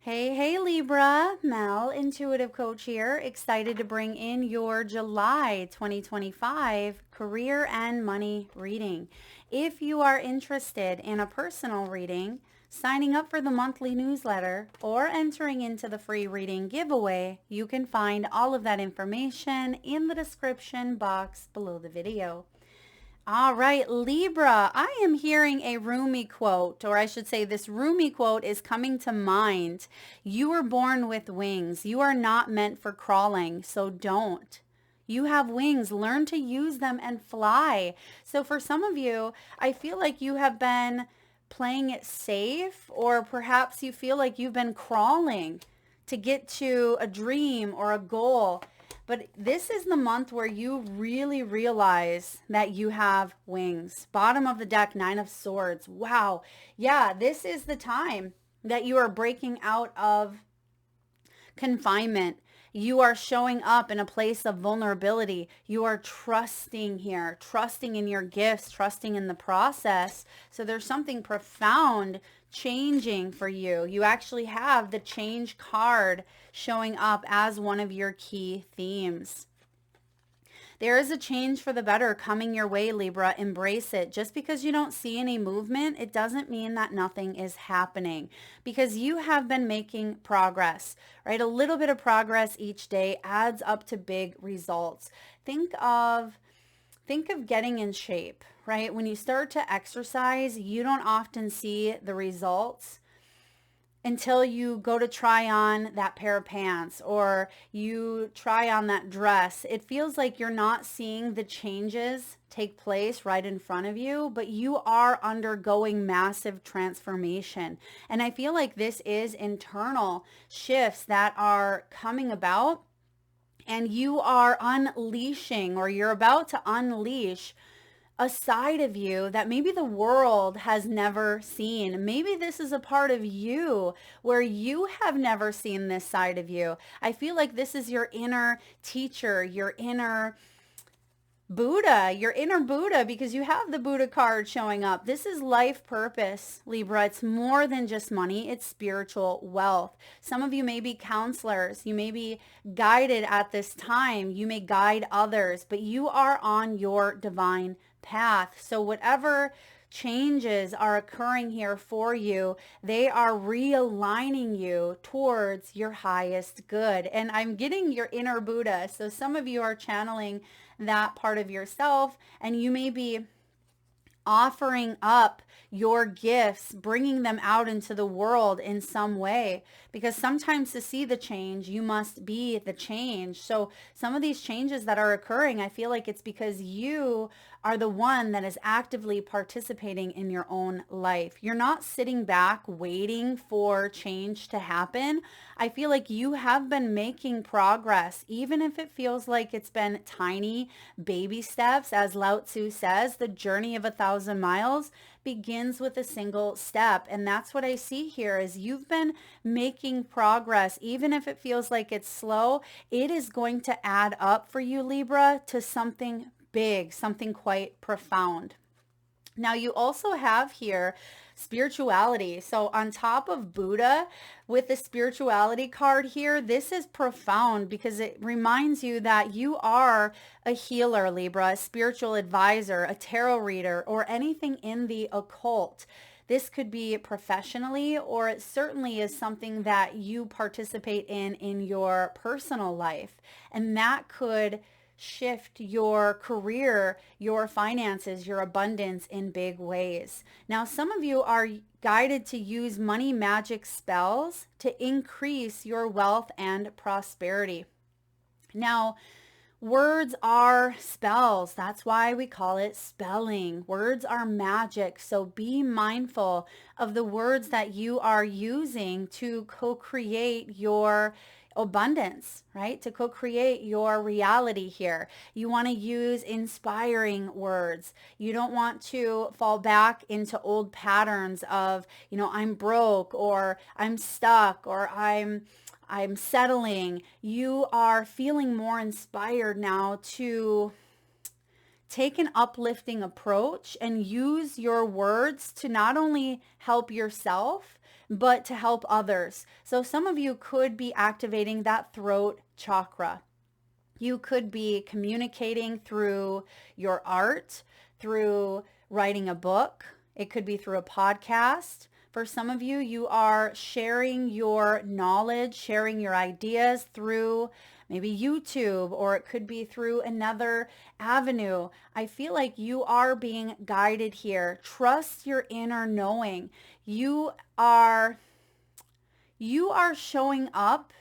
Hey Libra, Mel, intuitive coach here, excited to bring in your July 2025 career and money reading. If you are interested in a personal reading, signing up for the monthly newsletter, or entering into the free reading giveaway, you can find all of that information in the description box below the video. All right, Libra, I am hearing a Rumi quote, or I should say this Rumi quote is coming to mind. You were born with wings. You are not meant for crawling, so don't. You have wings. Learn to use them and fly. So for some of you, I feel like you have been playing it safe, or perhaps you feel like you've been crawling to get to a dream or a goal. But this is the month where you really realize that you have wings. Bottom of the deck, Nine of Swords. Wow. Yeah, this is the time that you are breaking out of confinement. You are showing up in a place of vulnerability. You are trusting here, trusting in your gifts, trusting in the process. So there's something profound changing for you. You actually have the change card showing up as one of your key themes. There is a change for the better coming your way, Libra. Embrace it. Just because you don't see any movement, it doesn't mean that nothing is happening, because you have been making progress, right? A little bit of progress each day adds up to big results. Think of getting in shape, right? When you start to exercise, you don't often see the results until you go to try on that pair of pants or you try on that dress. It feels like you're not seeing the changes take place right in front of you, but you are undergoing massive transformation. And I feel like this is internal shifts that are coming about, and you are unleashing, or you're about to unleash a side of you that maybe the world has never seen. Maybe this is a part of you where you have never seen this side of you. I feel like this is your inner teacher, your inner Buddha, because you have the Buddha card showing up. This is life purpose, Libra. It's more than just money. It's spiritual wealth. Some of you may be counselors. You may be guided at this time. You may guide others, but you are on your divine path. So whatever changes are occurring here for you, they are realigning you towards your highest good. And I'm getting your inner Buddha. So some of you are channeling that part of yourself, and you may be offering up your gifts, bringing them out into the world in some way, because sometimes to see the change, you must be the change. So some of these changes that are occurring, I feel like it's because you are the one that is actively participating in your own life. You're not sitting back waiting for change to happen. I feel like you have been making progress, even if it feels like it's been tiny baby steps. As Lao Tzu says, the journey of 1,000 miles begins with a single step. And that's what I see here is you've been making progress. Even if it feels like it's slow, it is going to add up for you, Libra, to something big, something quite profound. Now you also have here spirituality. So on top of Buddha, with the spirituality card here, this is profound because it reminds you that you are a healer, Libra, a spiritual advisor, a tarot reader, or anything in the occult. This could be professionally, or it certainly is something that you participate in your personal life. And that could shift your career, your finances, your abundance in big ways. Now, some of you are guided to use money magic spells to increase your wealth and prosperity. Now, words are spells. That's why we call it spelling. Words are magic. So be mindful of the words that you are using to co-create your abundance, right? To co-create your reality here. You want to use inspiring words. You don't want to fall back into old patterns of, I'm broke, or I'm stuck, or I'm settling. You are feeling more inspired now to take an uplifting approach and use your words to not only help yourself, but to help others. So some of you could be activating that throat chakra. You could be communicating through your art, through writing a book. It could be through a podcast. For some of you, you are sharing your knowledge, sharing your ideas through maybe YouTube, or it could be through another avenue. I feel like you are being guided here. Trust your inner knowing. You are showing up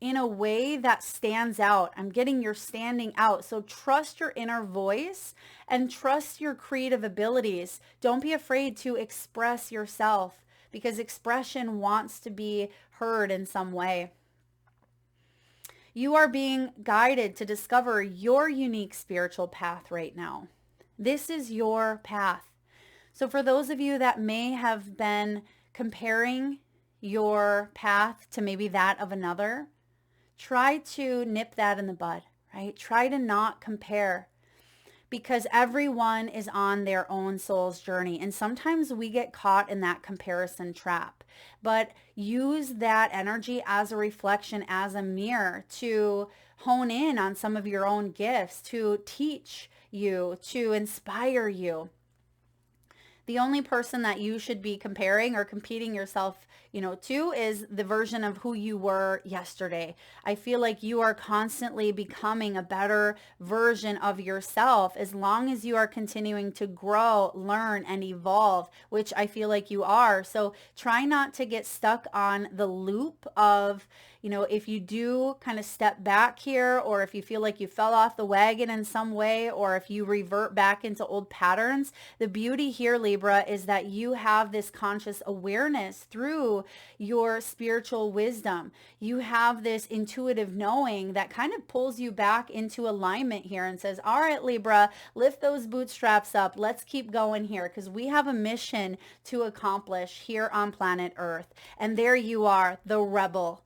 in a way that stands out. I'm getting you're standing out. So trust your inner voice and trust your creative abilities. Don't be afraid to express yourself, because expression wants to be heard in some way. You are being guided to discover your unique spiritual path right now. This is your path. So for those of you that may have been comparing your path to maybe that of another, try to nip that in the bud, right? Try to not compare, because everyone is on their own soul's journey. And sometimes we get caught in that comparison trap, but use that energy as a reflection, as a mirror, to hone in on some of your own gifts, to teach you, to inspire you. The only person that you should be comparing or competing yourself, to is the version of who you were yesterday. I feel like you are constantly becoming a better version of yourself as long as you are continuing to grow, learn, and evolve, which I feel like you are. So try not to get stuck on the loop of, if you do kind of step back here, or if you feel like you fell off the wagon in some way, or if you revert back into old patterns, the beauty here, Libra, is that you have this conscious awareness through your spiritual wisdom. You have this intuitive knowing that kind of pulls you back into alignment here and says, all right, Libra, lift those bootstraps up. Let's keep going here, because we have a mission to accomplish here on planet Earth. And there you are, the rebel.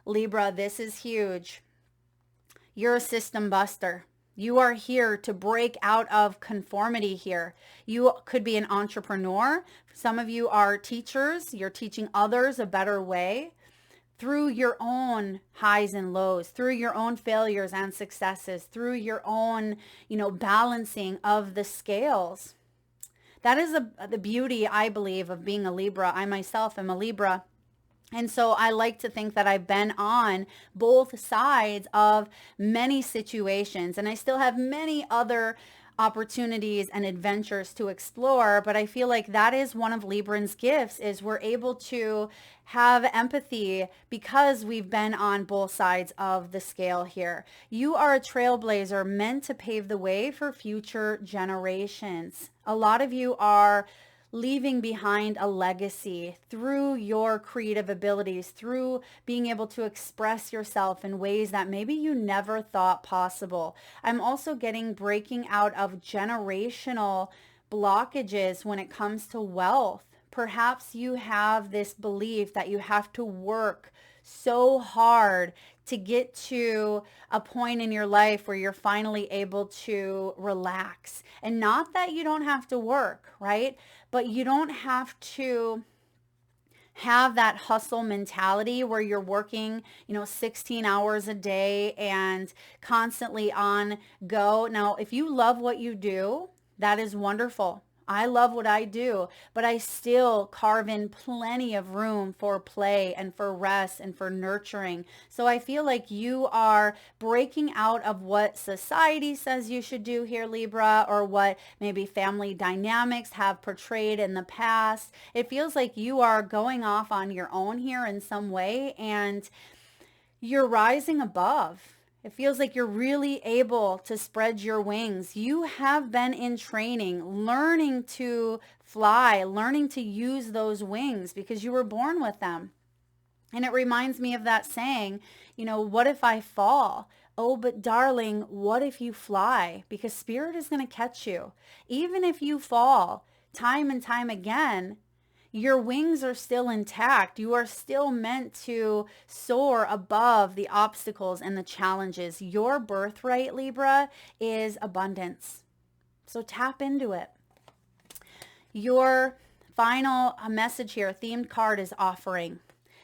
Libra, this is huge. You're a system buster. You are here to break out of conformity here. You could be an entrepreneur. Some of you are teachers. You're teaching others a better way through your own highs and lows, through your own failures and successes, through your own, balancing of the scales. That is the beauty, I believe, of being a Libra. I myself am a Libra. And so I like to think that I've been on both sides of many situations, and I still have many other opportunities and adventures to explore. But I feel like that is one of Librans' gifts, is we're able to have empathy because we've been on both sides of the scale here. You are a trailblazer meant to pave the way for future generations. A lot of you are leaving behind a legacy through your creative abilities, through being able to express yourself in ways that maybe you never thought possible. I'm also getting breaking out of generational blockages when it comes to wealth. Perhaps you have this belief that you have to work so hard to get to a point in your life where you're finally able to relax. And not that you don't have to work, right? But you don't have to have that hustle mentality where you're working, 16 hours a day and constantly on go. Now, if you love what you do, that is wonderful. I love what I do, but I still carve in plenty of room for play and for rest and for nurturing. So I feel like you are breaking out of what society says you should do here, Libra, or what maybe family dynamics have portrayed in the past. It feels like you are going off on your own here in some way, and you're rising above. It feels like you're really able to spread your wings. You have been in training, learning to fly, learning to use those wings because you were born with them. And it reminds me of that saying, what if I fall? Oh, but darling, what if you fly? Because spirit is going to catch you. Even if you fall time and time again, your wings are still intact. You are still meant to soar above the obstacles and the challenges. Your birthright, Libra, is abundance. So tap into it. Your final message here, themed card, is offering.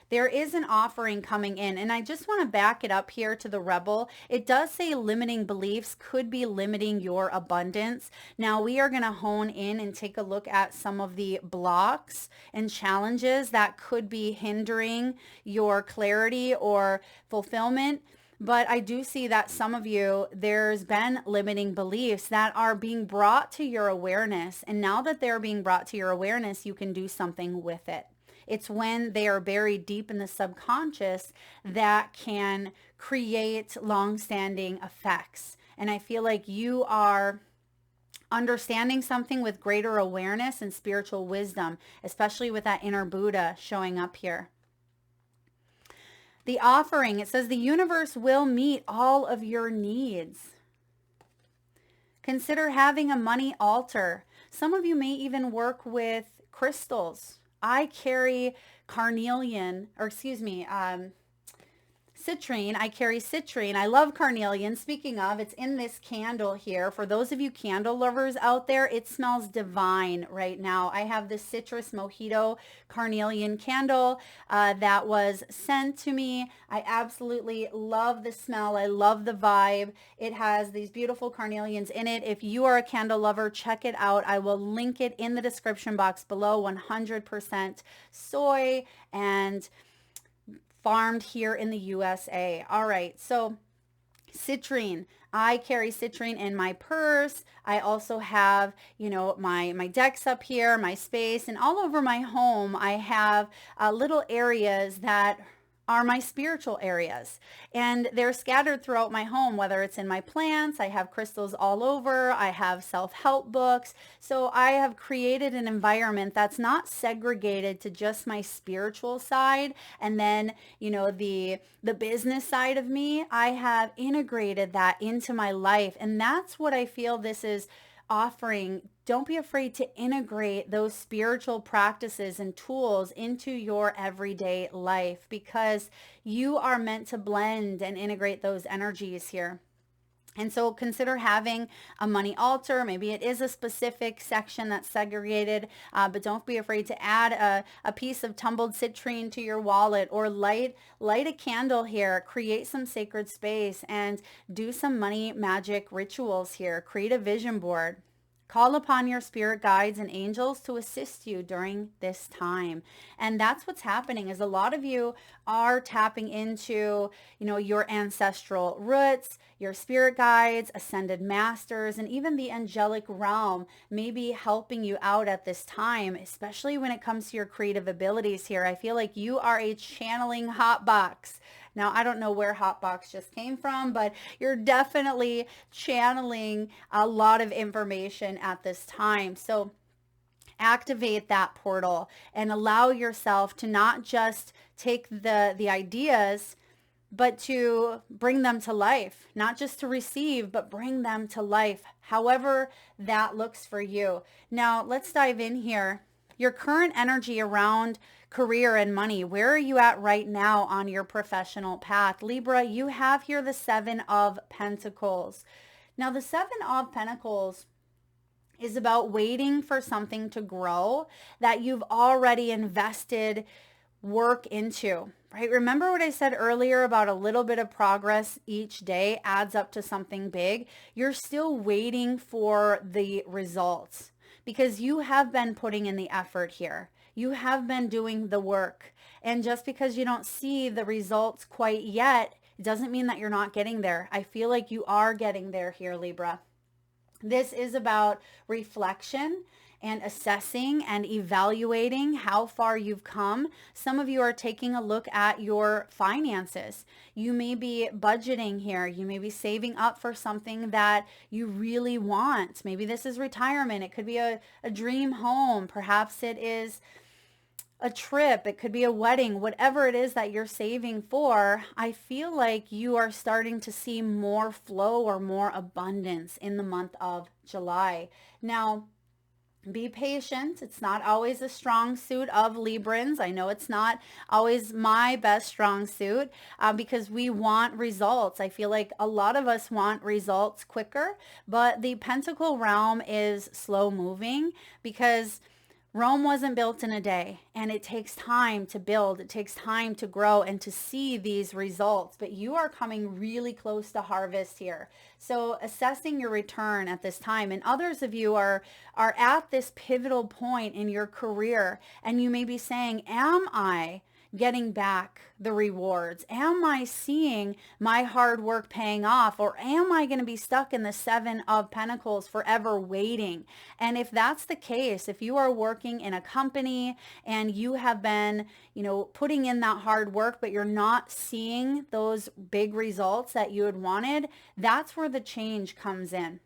There is an offering coming in, and I just want to back it up here to the Rebel. It does say limiting beliefs could be limiting your abundance. Now we are going to hone in and take a look at some of the blocks and challenges that could be hindering your clarity or fulfillment. But I do see that some of you, there's been limiting beliefs that are being brought to your awareness. And now that they're being brought to your awareness, you can do something with it. It's when they are buried deep in the subconscious that can create long-standing effects. And I feel like you are understanding something with greater awareness and spiritual wisdom, especially with that inner Buddha showing up here. The offering, it says the universe will meet all of your needs. Consider having a money altar. Some of you may even work with crystals. I carry carnelian, or excuse me, citrine. I carry citrine. I love carnelian. Speaking of, it's in this candle here. For those of you candle lovers out there, it smells divine right now. I have this citrus mojito carnelian candle that was sent to me. I absolutely love the smell. I love the vibe. It has these beautiful carnelians in it. If you are a candle lover, check it out. I will link it in the description box below. 100% soy and farmed here in the USA. All right, so citrine. I carry citrine in my purse. I also have, you know, my decks up here, my space, and all over my home I have little areas that are my spiritual areas, and they're scattered throughout my home, whether it's in my plants. I have crystals all over. I have self-help books. So I have created an environment that's not segregated to just my spiritual side and then, you know, the business side of me. I have integrated that into my life, and that's what I feel this is offering. Don't be afraid to integrate those spiritual practices and tools into your everyday life, because you are meant to blend and integrate those energies here. And so consider having a money altar. Maybe it is a specific section that's segregated, but don't be afraid to add a piece of tumbled citrine to your wallet, or light a candle here, create some sacred space, and do some money magic rituals here. Create a vision board. Call upon your spirit guides and angels to assist you during this time. And that's what's happening, is a lot of you are tapping into, you know, your ancestral roots, your spirit guides, ascended masters, and even the angelic realm may be helping you out at this time, especially when it comes to your creative abilities here. I feel like you are a channeling hotbox. Now, I don't know where Hotbox just came from, but you're definitely channeling a lot of information at this time. So activate that portal and allow yourself to not just take the ideas, but to bring them to life, not just to receive, but bring them to life, however that looks for you. Now, let's dive in here. Your current energy around career and money. Where are you at right now on your professional path? Libra, you have here the Seven of Pentacles. Now, the Seven of Pentacles is about waiting for something to grow that you've already invested work into, right? Remember what I said earlier about a little bit of progress each day adds up to something big? You're still waiting for the results because you have been putting in the effort here. You have been doing the work. And just because you don't see the results quite yet, it doesn't mean that you're not getting there. I feel like you are getting there here, Libra. This is about reflection and assessing and evaluating how far you've come. Some of you are taking a look at your finances. You may be budgeting here. You may be saving up for something that you really want. Maybe this is retirement. It could be a dream home. Perhaps it is a trip. It could be a wedding. Whatever it is that you're saving for, I feel like you are starting to see more flow or more abundance in the month of July. Now, be patient. It's not always a strong suit of Librans. I know it's not always my best strong suit because we want results. I feel like a lot of us want results quicker, but the Pentacle realm is slow moving because Rome wasn't built in a day, and it takes time to build. It takes time to grow and to see these results, but you are coming really close to harvest here. So assessing your return at this time, and others of you are at this pivotal point in your career, and you may be saying, am I getting back the rewards? Am I seeing my hard work paying off? Or am I going to be stuck in the Seven of Pentacles forever waiting? And if that's the case, if you are working in a company and you have been, putting in that hard work, but you're not seeing those big results that you had wanted, that's where the change comes in.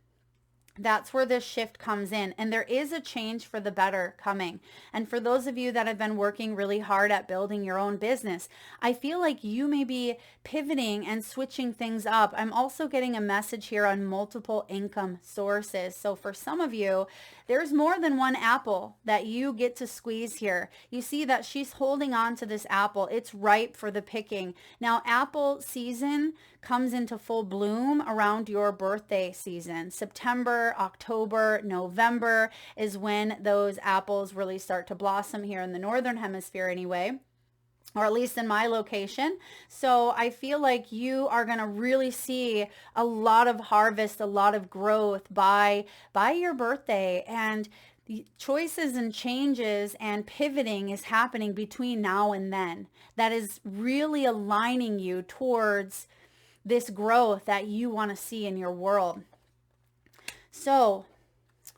That's where this shift comes in, and there is a change for the better coming. And for those of you that have been working really hard at building your own business, I feel like you may be pivoting and switching things up. I'm also getting a message here on multiple income sources. So for some of you, there's more than one apple that you get to squeeze here. You see that she's holding on to this apple. It's ripe for the picking. Now, apple season comes into full bloom around your birthday season. September, October, November is when those apples really start to blossom here in the Northern Hemisphere anyway, or at least in my location. So I feel like you are going to really see a lot of harvest, a lot of growth by your birthday. And the choices and changes and pivoting is happening between now and then. That is really aligning you towards this growth that you want to see in your world. So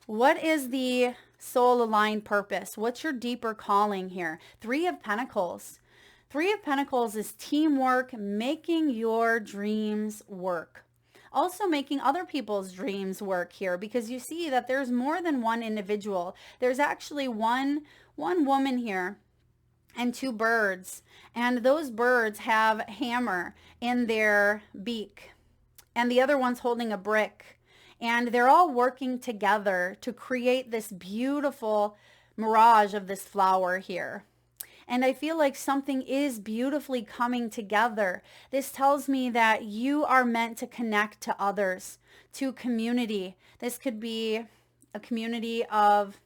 what is the soul aligned purpose? What's your deeper calling here? Three of Pentacles. Three of Pentacles is teamwork, making your dreams work. Also making other people's dreams work here, because you see that there's more than one individual. There's actually one woman here and two birds, and those birds have a hammer in their beak, and the other one's holding a brick, and they're all working together to create this beautiful mirage of this flower here. And I feel like something is beautifully coming together. This tells me that you are meant to connect to others, to community. This could be a community of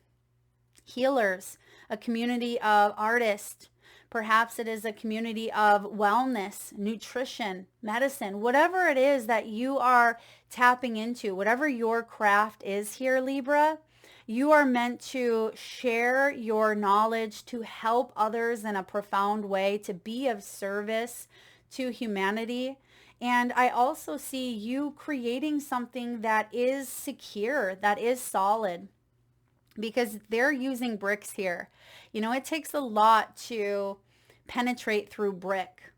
healers, a community of artists. Perhaps it is a community of wellness, nutrition, medicine, whatever it is that you are tapping into, whatever your craft is here, Libra. You are meant to share your knowledge, to help others in a profound way, to be of service to humanity. And I also see you creating something that is secure, that is solid, because they're using bricks here. It takes a lot to penetrate through brick.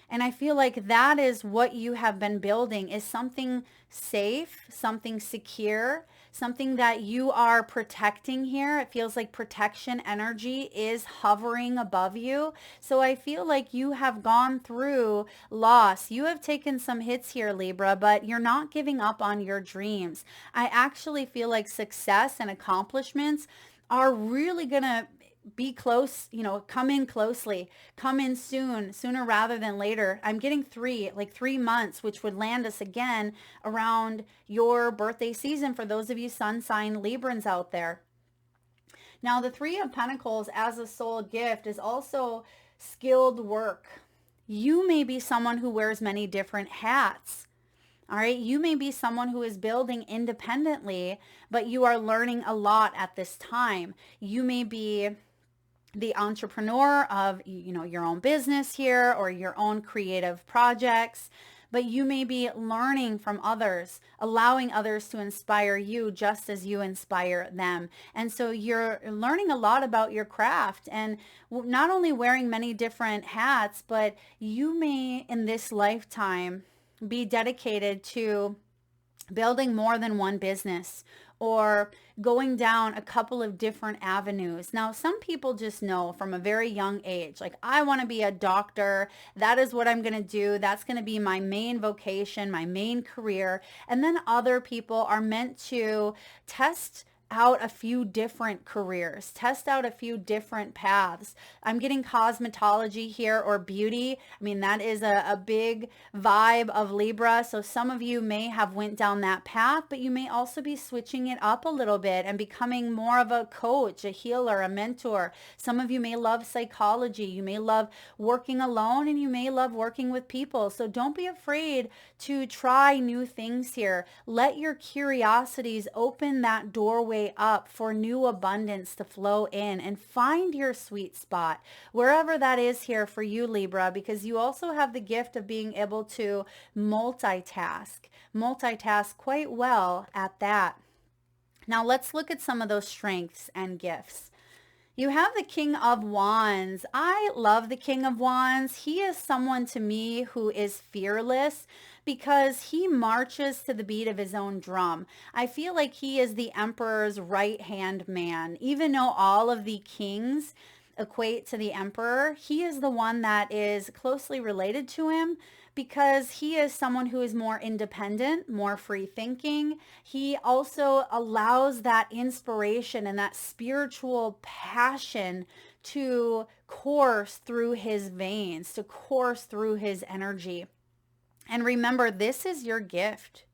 And I feel like that is what you have been building, is something safe, something secure, something that you are protecting here. It feels like protection energy is hovering above you. So I feel like you have gone through loss. You have taken some hits here, Libra, but you're not giving up on your dreams. I actually feel like success and accomplishments are really going to be close, come in closely, come in soon, sooner rather than later. I'm getting 3 months, which would land us again around your birthday season for those of you sun sign Librans out there. Now, the Three of Pentacles as a soul gift is also skilled work. You may be someone who wears many different hats. All right. You may be someone who is building independently, but you are learning a lot at this time. You may be the entrepreneur of, your own business here, or your own creative projects, but you may be learning from others, allowing others to inspire you just as you inspire them. And so you're learning a lot about your craft, and not only wearing many different hats, but you may in this lifetime be dedicated to building more than one business, or going down a couple of different avenues. Now, some people just know from a very young age, like, I want to be a doctor. That is what I'm going to do. That's going to be my main vocation, my main career. And then other people are meant to test out a few different careers, test out a few different paths. I'm getting cosmetology here, or beauty. I mean, that is a big vibe of Libra. So some of you may have went down that path, but you may also be switching it up a little bit and becoming more of a coach, a healer, a mentor. Some of you may love psychology. You may love working alone, and you may love working with people. So don't be afraid to try new things here. Let your curiosities open that doorway up for new abundance to flow in, and find your sweet spot wherever that is here for you, Libra, because you also have the gift of being able to multitask quite well at that. Now let's look at some of those strengths and gifts. You have the King of Wands. I love the King of Wands. He is someone to me who is fearless because he marches to the beat of his own drum. I feel like he is the Emperor's right-hand man. Even though all of the kings equate to the Emperor, he is the one that is closely related to him, because he is someone who is more independent, more free thinking. He also allows that inspiration and that spiritual passion to course through his veins, to course through his energy. And remember, this is your gift.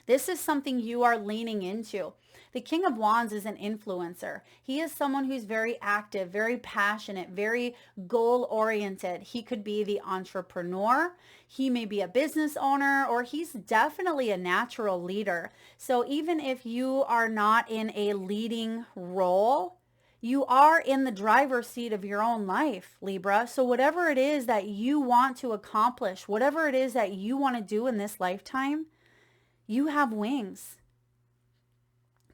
This is something you are leaning into. The King of Wands is an influencer. He is someone who's very active, very passionate, very goal-oriented. He could be the entrepreneur. He may be a business owner, or he's definitely a natural leader. So even if you are not in a leading role, you are in the driver's seat of your own life, Libra. So whatever it is that you want to accomplish, whatever it is that you want to do in this lifetime, you have wings.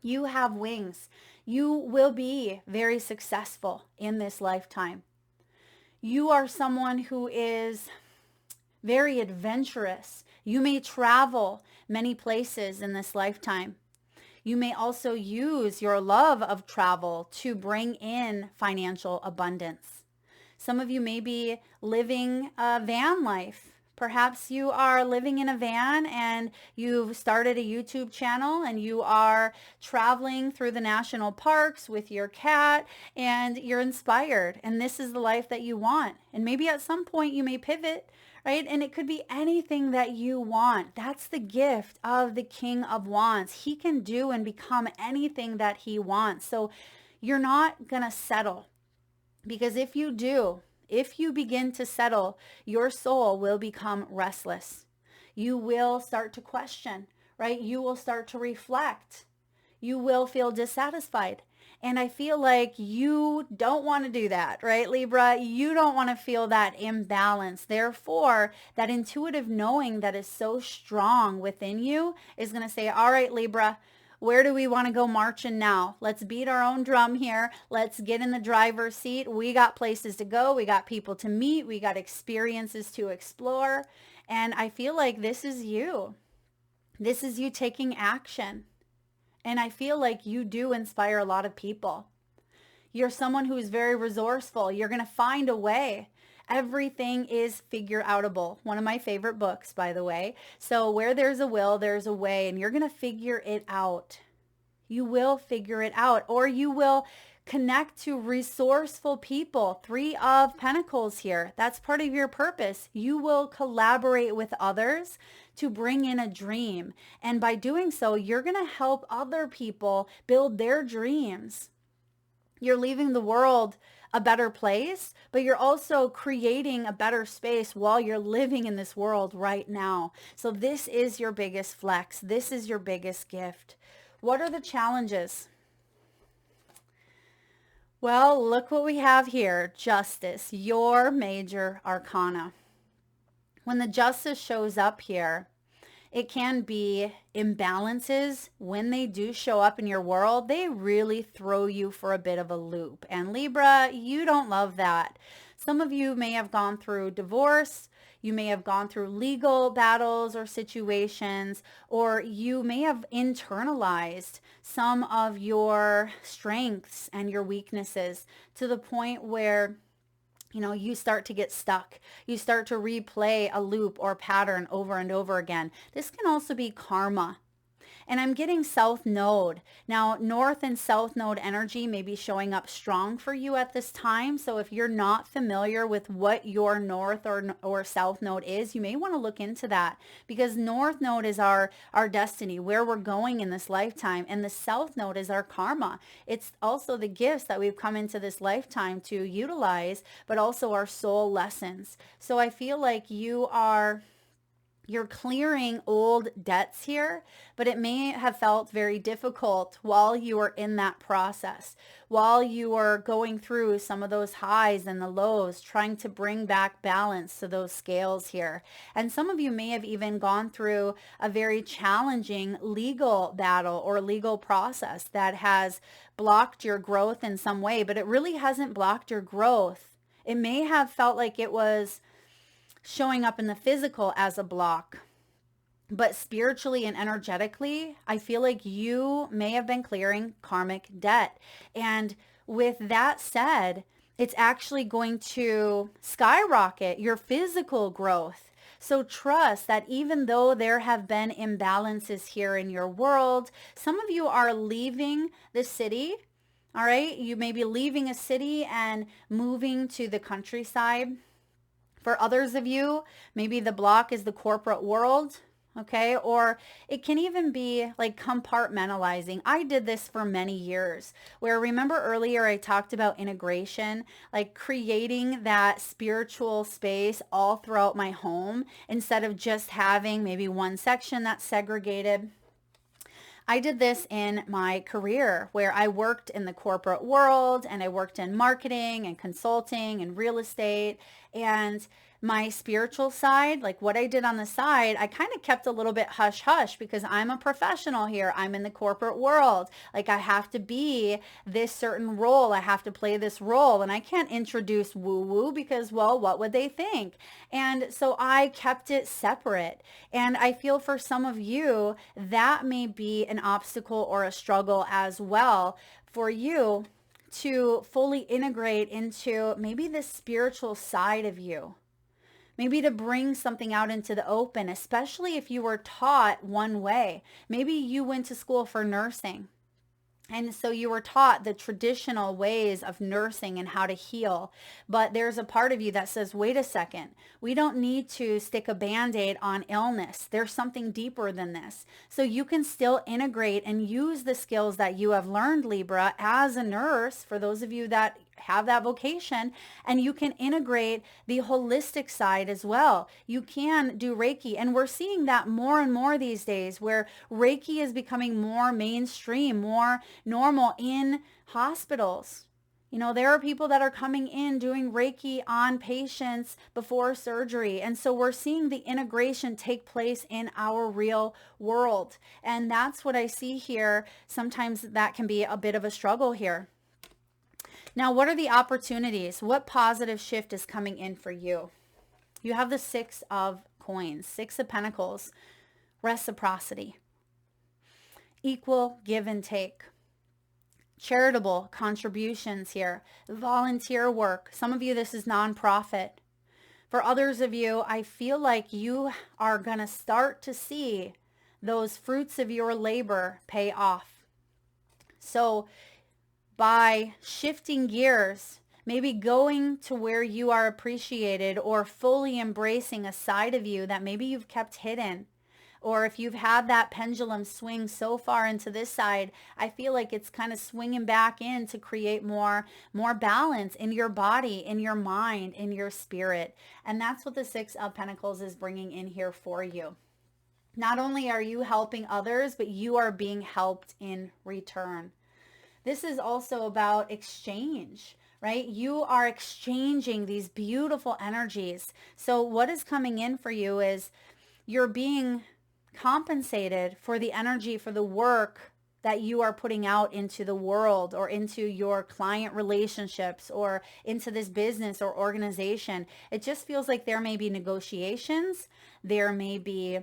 You have wings. You will be very successful in this lifetime. You are someone who is very adventurous. You may travel many places in this lifetime. You may also use your love of travel to bring in financial abundance. Some of you may be living a van life. Perhaps you are living in a van and you've started a YouTube channel and you are traveling through the national parks with your cat and you're inspired, and this is the life that you want. And maybe at some point you may pivot, right? And it could be anything that you want. That's the gift of the King of Wands. He can do and become anything that he wants. So you're not going to settle, because if you do, if you begin to settle, your soul will become restless. You will start to question, right? You will start to reflect. You will feel dissatisfied. And I feel like you don't want to do that, right, Libra? You don't want to feel that imbalance. Therefore, that intuitive knowing that is so strong within you is going to say, all right, Libra, where do we want to go marching now? Let's beat our own drum here. Let's get in the driver's seat. We got places to go. We got people to meet. We got experiences to explore. And I feel like this is you. This is you taking action. And I feel like you do inspire a lot of people. You're someone who is very resourceful. You're going to find a way. Everything is figure outable. One of my favorite books, by the way. So where there's a will, there's a way, and you're going to figure it out. You will figure it out, or you will connect to resourceful people. 3 of Pentacles here. That's part of your purpose. You will collaborate with others to bring in a dream. And by doing so, you're going to help other people build their dreams. You're leaving the world a better place, but you're also creating a better space while you're living in this world right now. So this is your biggest flex. This is your biggest gift. What are the challenges? Well, look what we have here. Justice, your major arcana. When the Justice shows up here, it can be imbalances. When they do show up in your world, they really throw you for a bit of a loop. And Libra, you don't love that. Some of you may have gone through divorce. You may have gone through legal battles or situations, or you may have internalized some of your strengths and your weaknesses to the point where you start to get stuck. You start to replay a loop or pattern over and over again. This can also be karma. And I'm getting south node. Now, north and south node energy may be showing up strong for you at this time. So if you're not familiar with what your north or south node is, you may want to look into that, because north node is our destiny, where we're going in this lifetime. And the south node is our karma. It's also the gifts that we've come into this lifetime to utilize, but also our soul lessons. So I feel like you're clearing old debts here, but it may have felt very difficult while you were in that process, while you were going through some of those highs and the lows, trying to bring back balance to those scales here. And some of you may have even gone through a very challenging legal battle or legal process that has blocked your growth in some way, but it really hasn't blocked your growth. It may have felt like it was showing up in the physical as a block, but spiritually and energetically, I feel like you may have been clearing karmic debt. And with that said, it's actually going to skyrocket your physical growth. So trust that even though there have been imbalances here in your world, some of you are leaving the city. All right. You may be leaving a city and moving to the countryside. For others of you, maybe the block is the corporate world, okay? Or it can even be like compartmentalizing. I did this for many years, where remember earlier I talked about integration, like creating that spiritual space all throughout my home instead of just having maybe one section that's segregated. I did this in my career, where I worked in the corporate world and I worked in marketing and consulting and real estate, and my spiritual side, like what I did on the side, I kind of kept a little bit hush hush, because I'm a professional here. I'm in the corporate world. Like I have to be this certain role. I have to play this role, and I can't introduce woo woo because, well, what would they think? And so I kept it separate. And I feel for some of you, that may be an obstacle or a struggle as well for you to fully integrate into maybe the spiritual side of you. Maybe to bring something out into the open, especially if you were taught one way. Maybe you went to school for nursing, and so you were taught the traditional ways of nursing and how to heal. But there's a part of you that says, wait a second, we don't need to stick a Band-Aid on illness. There's something deeper than this. So you can still integrate and use the skills that you have learned, Libra, as a nurse, for those of you that have that vocation, and you can integrate the holistic side as well. You can do Reiki, and we're seeing that more and more these days, where Reiki is becoming more mainstream, more normal in hospitals. You know, there are people that are coming in doing Reiki on patients before surgery. And so we're seeing the integration take place in our real world. And that's what I see here. Sometimes that can be a bit of a struggle here. Now, what are the opportunities? What positive shift is coming in for you? You have the 6 of coins, 6 of pentacles, reciprocity, equal give and take, charitable contributions here, volunteer work. Some of you, this is nonprofit. For others of you, I feel like you are going to start to see those fruits of your labor pay off. So by shifting gears, maybe going to where you are appreciated, or fully embracing a side of you that maybe you've kept hidden, or if you've had that pendulum swing so far into this side, I feel like it's kind of swinging back in to create more balance in your body, in your mind, in your spirit. And that's what the 6 of Pentacles is bringing in here for you. Not only are you helping others, but you are being helped in return. This is also about exchange, right? You are exchanging these beautiful energies. So what is coming in for you is you're being compensated for the energy, for the work that you are putting out into the world, or into your client relationships, or into this business or organization. It just feels like there may be negotiations. There may be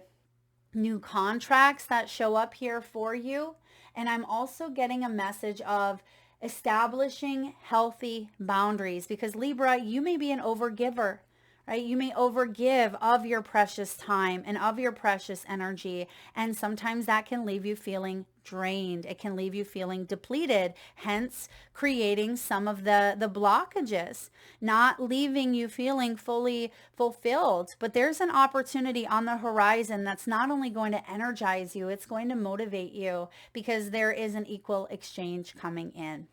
new contracts that show up here for you. And I'm also getting a message of establishing healthy boundaries, because Libra, you may be an overgiver, right? You may overgive of your precious time and of your precious energy. And sometimes that can leave you feeling drained. It can leave you feeling depleted, hence creating some of the blockages, not leaving you feeling fully fulfilled. But there's an opportunity on the horizon that's not only going to energize you, it's going to motivate you, because there is an equal exchange coming in.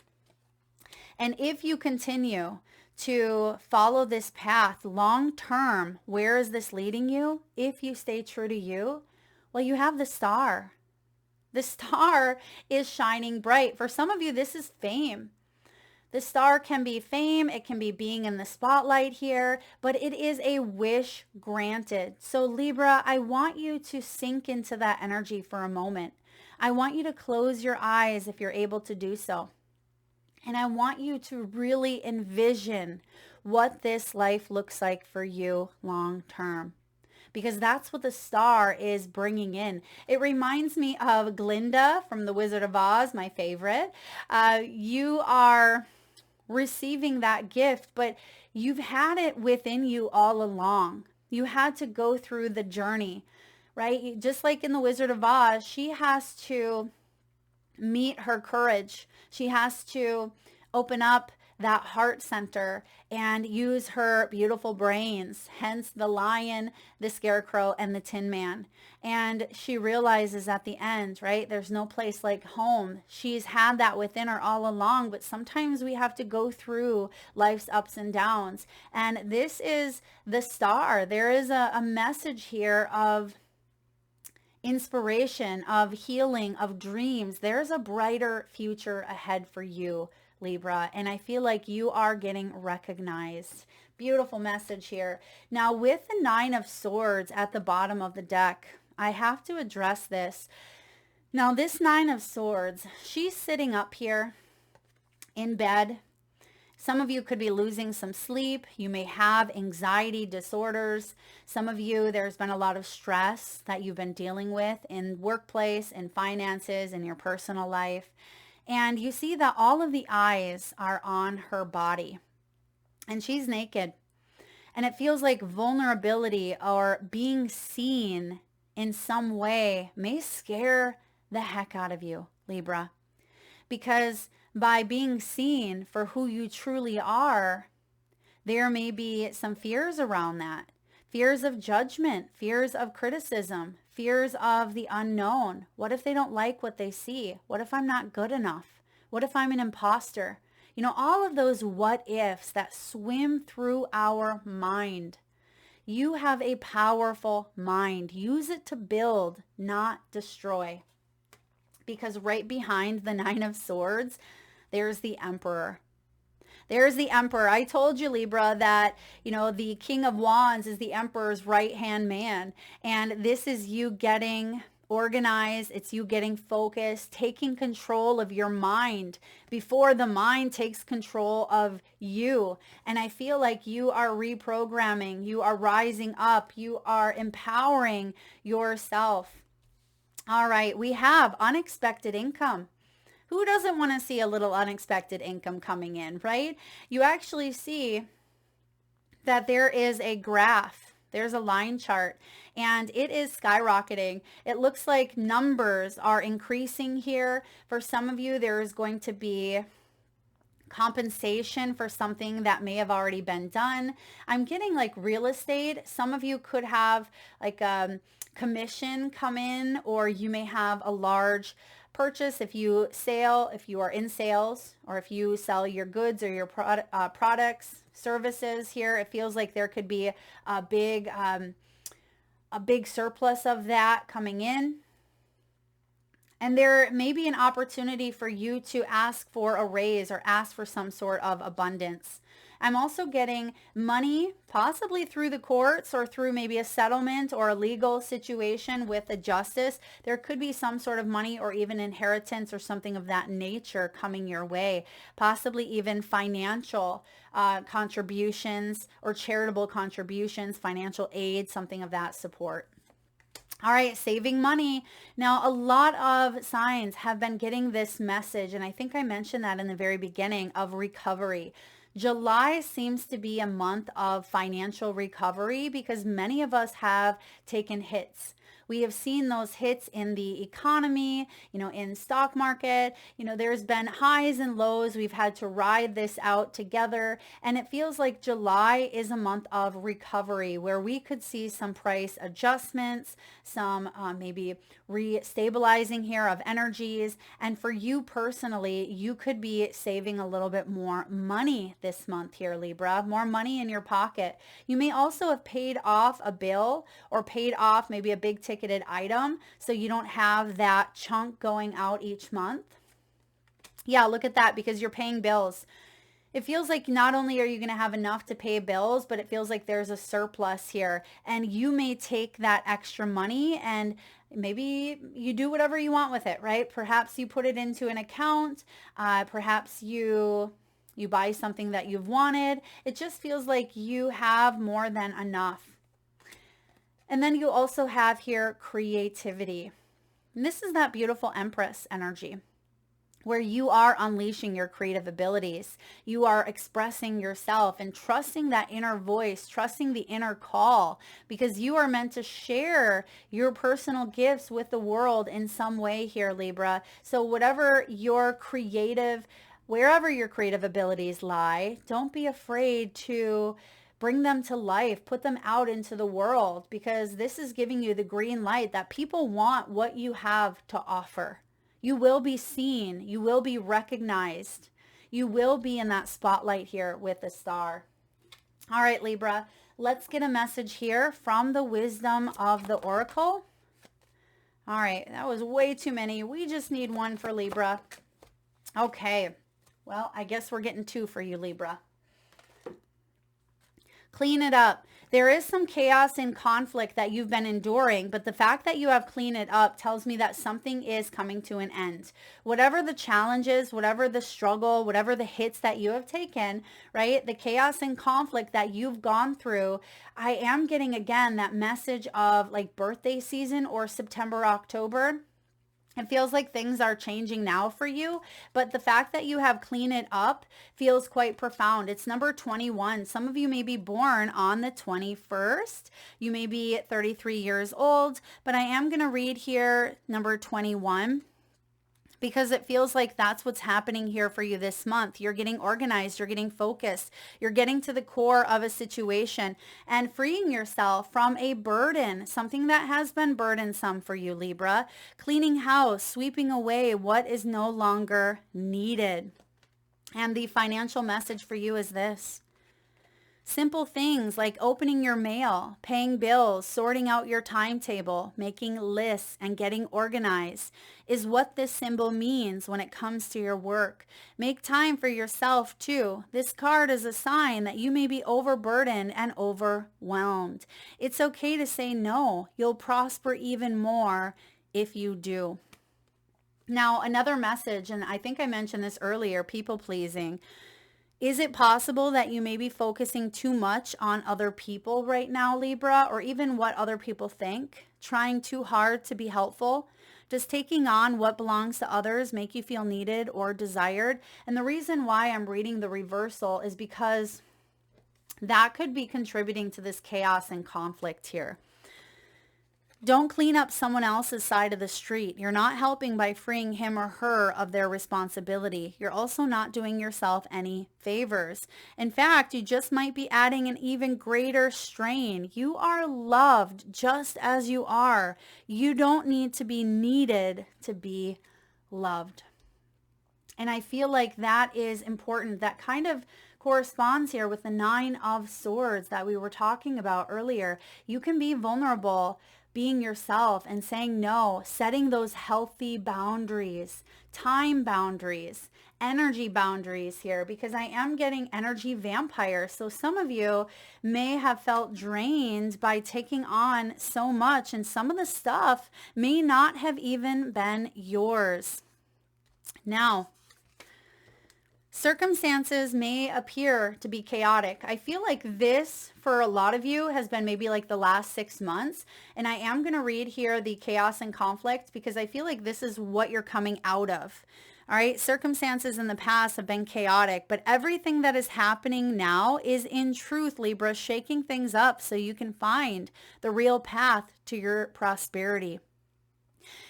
And if you continue to follow this path long term, where is this leading you? If you stay true to you, well, you have the star. The star is shining bright. For some of you, this is fame. The star can be fame. It can be being in the spotlight here, but it is a wish granted. So Libra, I want you to sink into that energy for a moment. I want you to close your eyes if you're able to do so. And I want you to really envision what this life looks like for you long term, because that's what the star is bringing in. It reminds me of Glinda from The Wizard of Oz, my favorite. You are receiving that gift, but you've had it within you all along. You had to go through the journey, right? Just like in The Wizard of Oz, she has to meet her courage. She has to open up that heart center and use her beautiful brains, hence the lion, the scarecrow, and the tin man. And she realizes at the end, right, there's no place like home. She's had that within her all along, but sometimes we have to go through life's ups and downs. And this is the star. There is a message here of inspiration, of healing, of dreams. There's a brighter future ahead for you, Libra, and I feel like you are getting recognized. Beautiful message here. Now, with the Nine of Swords at the bottom of the deck, I have to address this. Now, this Nine of Swords, she's sitting up here in bed. Some of you could be losing some sleep. You may have anxiety disorders. Some of you, there's been a lot of stress that you've been dealing with in workplace, in finances, in your personal life. And you see that all of the eyes are on her body. And she's naked. And it feels like vulnerability or being seen in some way may scare the heck out of you, Libra. Because by being seen for who you truly are, there may be some fears around that. Fears of judgment, fears of criticism, fears of the unknown. What if they don't like what they see? What if I'm not good enough? What if I'm an imposter? You know, all of those what ifs that swim through our mind. You have a powerful mind. Use it to build, not destroy. Because right behind the Nine of Swords, there's the Emperor. There's the Emperor. I told you, Libra, that, you know, the King of Wands is the Emperor's right-hand man. And this is you getting organized. It's you getting focused, taking control of your mind before the mind takes control of you. And I feel like you are reprogramming. You are rising up. You are empowering yourself. All right, we have unexpected income. Who doesn't want to see a little unexpected income coming in, right? You actually see that there is a graph. There's a line chart, and it is skyrocketing. It looks like numbers are increasing here. For some of you, there is going to be compensation for something that may have already been done. I'm getting like real estate. Some of you could have like commission come in, or you may have a large purchase if you are in sales, or if you sell your goods or your products, services here. It feels like there could be a big surplus of that coming in. And there may be an opportunity for you to ask for a raise or ask for some sort of abundance. I'm also getting money, possibly through the courts or through maybe a settlement or a legal situation with a justice. There could be some sort of money or even inheritance or something of that nature coming your way, possibly even financial contributions or charitable contributions, financial aid, something of that support. All right, saving money. Now, a lot of signs have been getting this message, and I think I mentioned that in the very beginning, of recovery. July seems to be a month of financial recovery because many of us have taken hits. We have seen those hits in the economy, in stock market. There's been highs and lows. We've had to ride this out together. And it feels like July is a month of recovery where we could see some price adjustments, some maybe re-stabilizing here of energies. And for you personally, you could be saving a little bit more money this month here, Libra, more money in your pocket. You may also have paid off a bill or paid off maybe a big ticketed item so you don't have that chunk going out each month. Yeah, look at that, because you're paying bills. It feels like not only are you going to have enough to pay bills, but it feels like there's a surplus here, and you may take that extra money and maybe you do whatever you want with it, right? Perhaps you put it into an account. Perhaps you buy something that you've wanted. It just feels like you have more than enough. And then you also have here creativity. And this is that beautiful Empress energy where you are unleashing your creative abilities. You are expressing yourself and trusting that inner voice, trusting the inner call, because you are meant to share your personal gifts with the world in some way here, Libra. So wherever your creative abilities lie, don't be afraid to bring them to life, put them out into the world, because this is giving you the green light that people want what you have to offer. You will be seen. You will be recognized. You will be in that spotlight here with the star. All right, Libra, let's get a message here from the wisdom of the Oracle. All right, that was way too many. We just need one for Libra. Okay, well, I guess we're getting two for you, Libra. Clean it up. There is some chaos and conflict that you've been enduring, but the fact that you have cleaned it up tells me that something is coming to an end. Whatever the challenges, whatever the struggle, whatever the hits that you have taken, right? The chaos and conflict that you've gone through, I am getting again that message of like birthday season or September, October. It feels like things are changing now for you, but the fact that you have cleaned it up feels quite profound. It's number 21. Some of you may be born on the 21st. You may be 33 years old, but I am going to read here number 21. Because it feels like that's what's happening here for you this month. You're getting organized, you're getting focused, you're getting to the core of a situation and freeing yourself from a burden, something that has been burdensome for you, Libra. Cleaning house, sweeping away what is no longer needed. And the financial message for you is this. Simple things like opening your mail, paying bills, sorting out your timetable, making lists, and getting organized is what this symbol means when it comes to your work. Make time for yourself too. This card is a sign that you may be overburdened and overwhelmed. It's okay to say no. You'll prosper even more if you do. Now, another message, and I think I mentioned this earlier, people pleasing. Is it possible that you may be focusing too much on other people right now, Libra, or even what other people think? Trying too hard to be helpful? Does taking on what belongs to others make you feel needed or desired? And the reason why I'm reading the reversal is because that could be contributing to this chaos and conflict here. Don't clean up someone else's side of the street. You're not helping by freeing him or her of their responsibility. You're also not doing yourself any favors. In fact, you just might be adding an even greater strain. You are loved just as you are. You don't need to be needed to be loved. And I feel like that is important. That kind of corresponds here with the 9 of Swords that we were talking about earlier. You can be vulnerable, being yourself and saying no, setting those healthy boundaries, time boundaries, energy boundaries here, because I am getting energy vampire. So some of you may have felt drained by taking on so much, and some of the stuff may not have even been yours. Now, circumstances may appear to be chaotic. I feel like this, for a lot of you, has been maybe like the last 6 months. And I am going to read here the chaos and conflict because I feel like this is what you're coming out of. All right, circumstances in the past have been chaotic, but everything that is happening now is in truth, Libra, shaking things up so you can find the real path to your prosperity.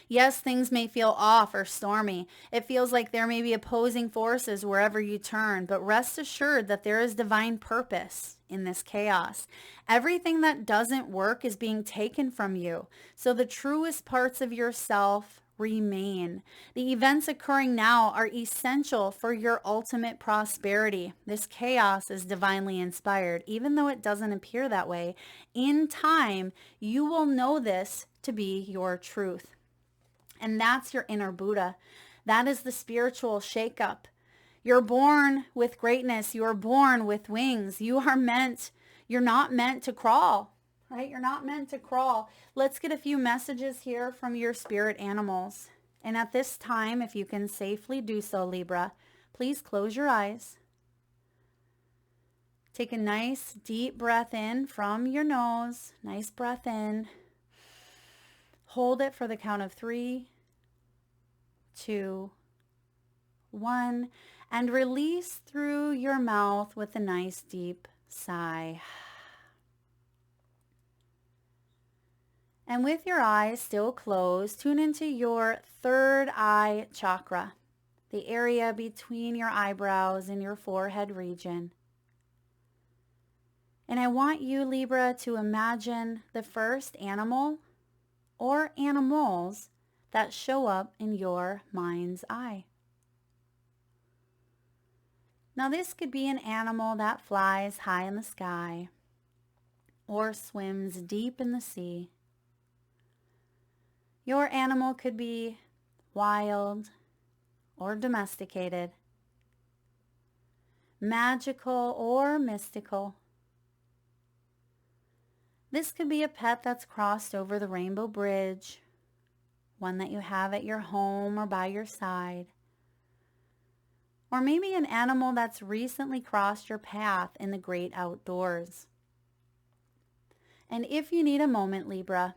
Yes, things may feel off or stormy. It feels like there may be opposing forces wherever you turn, but rest assured that there is divine purpose in this chaos. Everything that doesn't work is being taken from you, so the truest parts of yourself remain. The events occurring now are essential for your ultimate prosperity. This chaos is divinely inspired, even though it doesn't appear that way. In time, you will know this to be your truth. And that's your inner Buddha. That is the spiritual shakeup. You're born with greatness. You are born with wings. You're not meant to crawl, right? You're not meant to crawl. Let's get a few messages here from your spirit animals. And at this time, if you can safely do so, Libra, please close your eyes. Take a nice deep breath in from your nose. Nice breath in. Hold it for the count of 3, 2, 1, and release through your mouth with a nice deep sigh. And with your eyes still closed, tune into your third eye chakra, the area between your eyebrows and your forehead region. And I want you, Libra, to imagine the first animal or animals that show up in your mind's eye. Now this could be an animal that flies high in the sky or swims deep in the sea. Your animal could be wild or domesticated, magical or mystical. This could be a pet that's crossed over the rainbow bridge, one that you have at your home or by your side, or maybe an animal that's recently crossed your path in the great outdoors. And if you need a moment, Libra,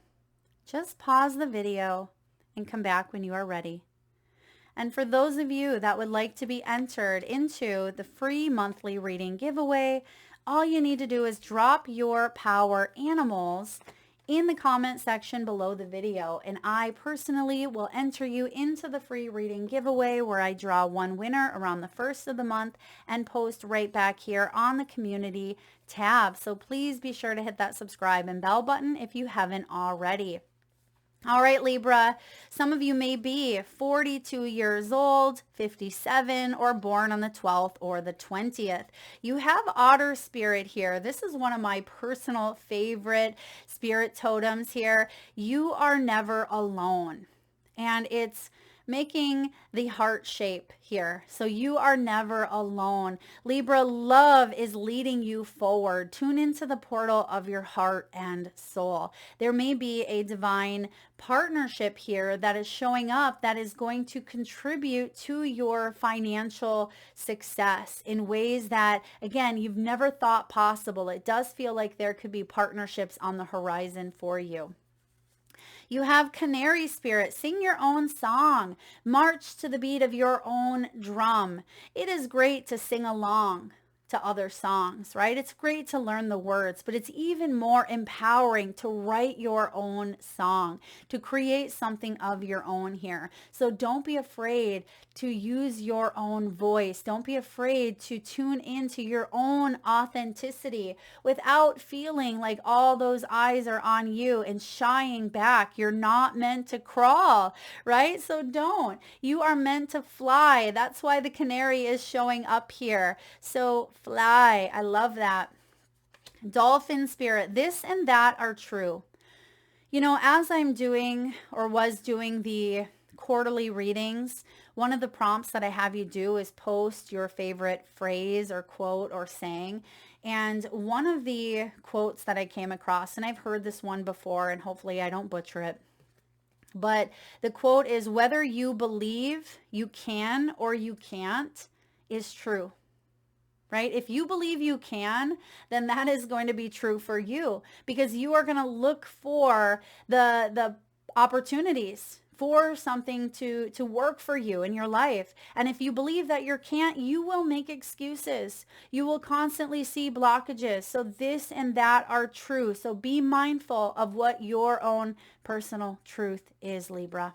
just pause the video and come back when you are ready. And for those of you that would like to be entered into the free monthly reading giveaway, all you need to do is drop your power animals in the comment section below the video, and I personally will enter you into the free reading giveaway where I draw one winner around the first of the month and post right back here on the community tab. So please be sure to hit that subscribe and bell button if you haven't already. All right, Libra, some of you may be 42 years old, 57, or born on the 12th or the 20th. You have otter spirit here. This is one of my personal favorite spirit totems here. You are never alone. And it's making the heart shape here. So you are never alone. Libra, love is leading you forward. Tune into the portal of your heart and soul. There may be a divine partnership here that is showing up that is going to contribute to your financial success in ways that, again, you've never thought possible. It does feel like there could be partnerships on the horizon for you. You have canary spirit. Sing your own song. March to the beat of your own drum. It is great to sing along to other songs, right? It's great to learn the words, but it's even more empowering to write your own song, to create something of your own here. So don't be afraid to use your own voice. Don't be afraid to tune into your own authenticity without feeling like all those eyes are on you and shying back. You're not meant to crawl, right? So don't. You are meant to fly. That's why the canary is showing up here. So fly. I love that. Dolphin spirit. This and that are true. You know, as I'm doing or was doing the quarterly readings, one of the prompts that I have you do is post your favorite phrase or quote or saying. And one of the quotes that I came across, and I've heard this one before, and hopefully I don't butcher it, but the quote is, whether you believe you can or you can't is true. Right? If you believe you can, then that is going to be true for you, because you are going to look for the opportunities for something to work for you in your life. And if you believe that you can't, you will make excuses. You will constantly see blockages. So this and that are true. So be mindful of what your own personal truth is, Libra.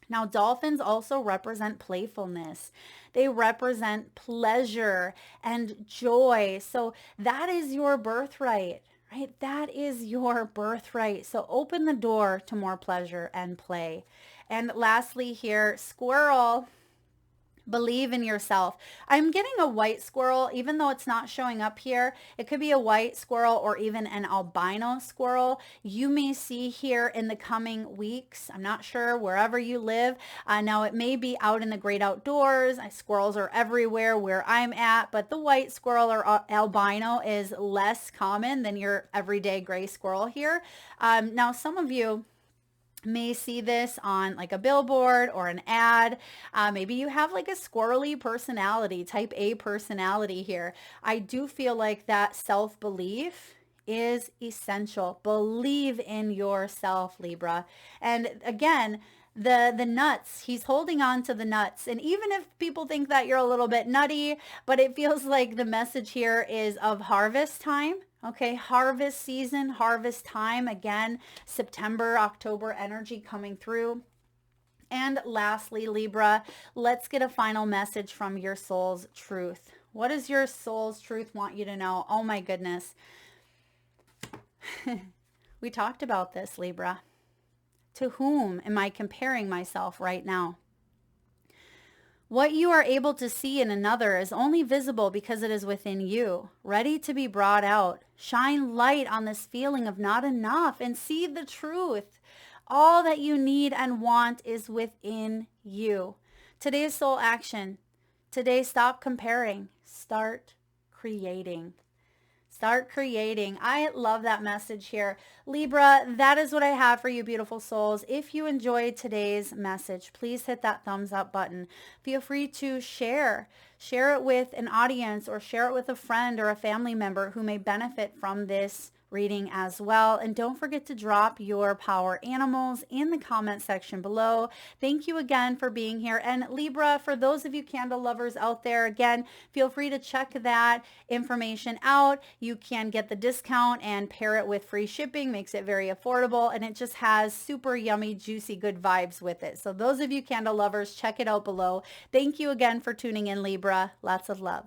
Now, dolphins also represent playfulness. They represent pleasure and joy. So that is your birthright, right? That is your birthright. So open the door to more pleasure and play. And lastly here, squirrel. Believe in yourself. I'm getting a white squirrel, even though it's not showing up here. It could be a white squirrel or even an albino squirrel. You may see here in the coming weeks. I'm not sure wherever you live. Now it may be out in the great outdoors. Squirrels are everywhere where I'm at, but the white squirrel or albino is less common than your everyday gray squirrel here. Now some of you may see this on like a billboard or an ad. Maybe you have like a squirrely personality, type A personality here. I do feel like that self-belief is essential. Believe in yourself, Libra. And again, the nuts, he's holding on to the nuts. And even if people think that you're a little bit nutty, but it feels like the message here is of harvest time. Okay, harvest season, harvest time. Again, September, October energy coming through. And lastly, Libra, let's get a final message from your soul's truth. What does your soul's truth want you to know? Oh my goodness. We talked about this, Libra. To whom am I comparing myself right now? What you are able to see in another is only visible because it is within you, ready to be brought out. Shine light on this feeling of not enough and see the truth. All that you need and want is within you. Today's soul action. Today, stop comparing. Start creating. Start creating. I love that message here. Libra, that is what I have for you, beautiful souls. If you enjoyed today's message, please hit that thumbs up button. Feel free to share. Share it with an audience or share it with a friend or a family member who may benefit from this reading as well. And don't forget to drop your power animals in the comment section below. Thank you again for being here. And Libra, for those of you candle lovers out there, again, feel free to check that information out. You can get the discount and pair it with free shipping, makes it very affordable, and it just has super yummy, juicy, good vibes with it. So those of you candle lovers, check it out below. Thank you again for tuning in, Libra. Lots of love.